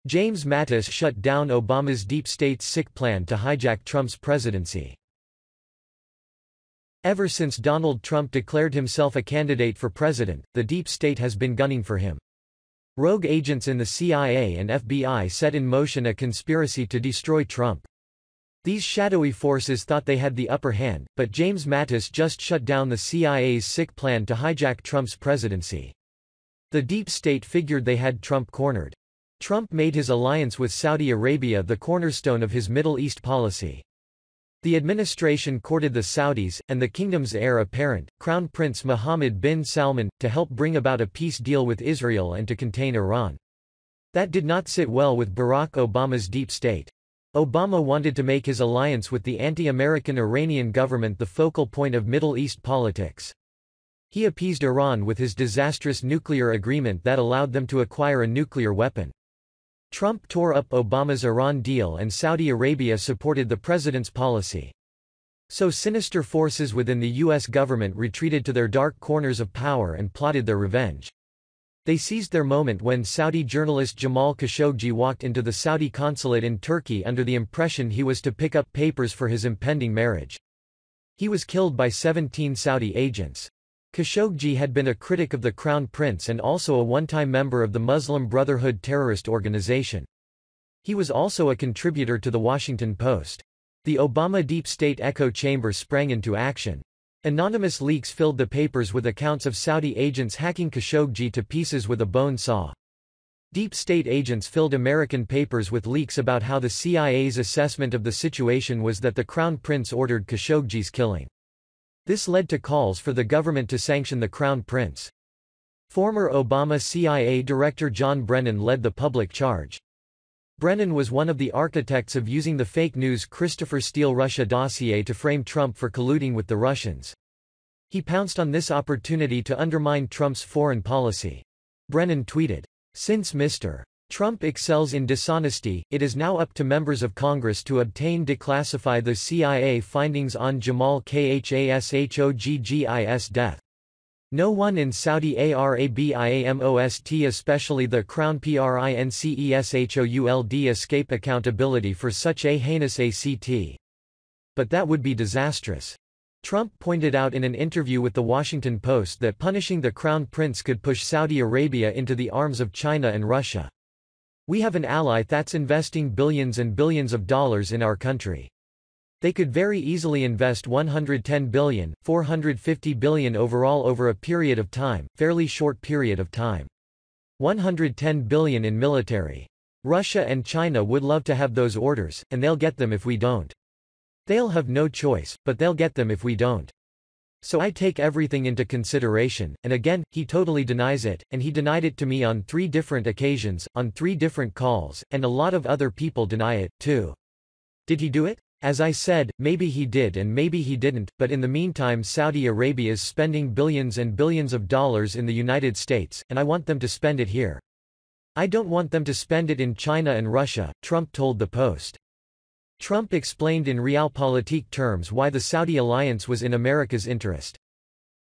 James Mattis shut down Obama's deep state's sick plan to hijack Trump's presidency. Ever since Donald Trump declared himself a candidate for president, the deep state has been gunning for him. Rogue agents in the CIA and FBI set in motion a conspiracy to destroy Trump. These shadowy forces thought they had the upper hand, but James Mattis just shut down the CIA's sick plan to hijack Trump's presidency. The deep state figured they had Trump cornered. Trump made his alliance with Saudi Arabia the cornerstone of his Middle East policy. The administration courted the Saudis, and the kingdom's heir apparent, Crown Prince Mohammed bin Salman, to help bring about a peace deal with Israel and to contain Iran. That did not sit well with Barack Obama's deep state. Obama wanted to make his alliance with the anti-American Iranian government the focal point of Middle East politics. He appeased Iran with his disastrous nuclear agreement that allowed them to acquire a nuclear weapon. Trump tore up Obama's Iran deal and Saudi Arabia supported the president's policy. So sinister forces within the U.S. government retreated to their dark corners of power and plotted their revenge. They seized their moment when Saudi journalist Jamal Khashoggi walked into the Saudi consulate in Turkey under the impression he was to pick up papers for his impending marriage. He was killed by 17 Saudi agents. Khashoggi had been a critic of the Crown Prince and also a one-time member of the Muslim Brotherhood terrorist organization. He was also a contributor to The Washington Post. The Obama deep state echo chamber sprang into action. Anonymous leaks filled the papers with accounts of Saudi agents hacking Khashoggi to pieces with a bone saw. Deep state agents filled American papers with leaks about how the CIA's assessment of the situation was that the Crown Prince ordered Khashoggi's killing. This led to calls for the government to sanction the Crown Prince. Former Obama CIA Director John Brennan led the public charge. Brennan was one of the architects of using the fake news Christopher Steele Russia dossier to frame Trump for colluding with the Russians. He pounced on this opportunity to undermine Trump's foreign policy. Brennan tweeted, "Since Mr. Trump excels in dishonesty, it is now up to members of Congress to obtain declassify the CIA findings on Jamal Khashoggis' death. No one in Saudi Arabiamost, especially the Crown Princeshould, escape accountability for such a heinous act. But that would be disastrous." Trump pointed out in an interview with The Washington Post that punishing the Crown Prince could push Saudi Arabia into the arms of China and Russia. "We have an ally that's investing billions and billions of dollars in our country. They could very easily invest $110 billion, $450 billion overall over a period of time, fairly short period of time. $110 billion in military. Russia and China would love to have those orders, and they'll get them if we don't. They'll have no choice, but they'll get them if we don't. So I take everything into consideration," and again, he totally denies it, and he denied it to me on 3 different occasions, on 3 different calls, and a lot of other people deny it, too. Did he do it? As I said, maybe he did and maybe he didn't, but in the meantime Saudi Arabia's spending billions and billions of dollars in the United States, and I want them to spend it here. I don't want them to spend it in China and Russia, Trump told the Post. Trump explained in realpolitik terms why the Saudi alliance was in America's interest.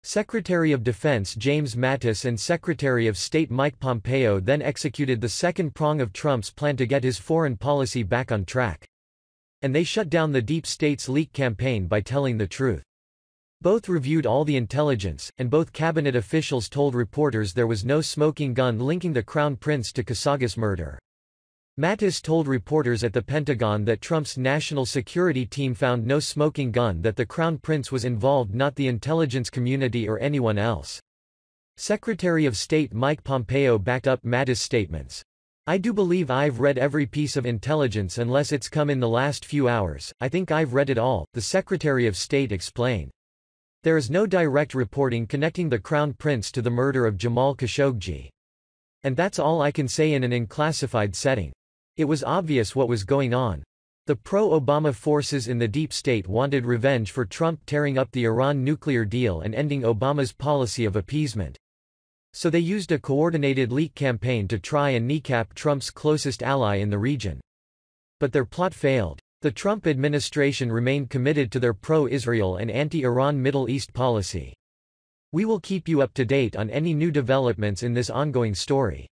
Secretary of Defense James Mattis and Secretary of State Mike Pompeo then executed the second prong of Trump's plan to get his foreign policy back on track. And they shut down the deep state's leak campaign by telling the truth. Both reviewed all the intelligence, and both cabinet officials told reporters there was no smoking gun linking the Crown Prince to Khashoggi's murder. Mattis told reporters at the Pentagon that Trump's national security team found no smoking gun, that the Crown Prince was involved, not the intelligence community or anyone else. Secretary of State Mike Pompeo backed up Mattis' statements. "I do believe I've read every piece of intelligence unless it's come in the last few hours. I think I've read it all," the Secretary of State explained. There is no direct reporting connecting the Crown Prince to the murder of Jamal Khashoggi. And that's all I can say in an unclassified setting. It was obvious what was going on. The pro-Obama forces in the deep state wanted revenge for Trump tearing up the Iran nuclear deal and ending Obama's policy of appeasement. So they used a coordinated leak campaign to try and kneecap Trump's closest ally in the region. But their plot failed. The Trump administration remained committed to their pro-Israel and anti-Iran Middle East policy. We will keep you up to date on any new developments in this ongoing story.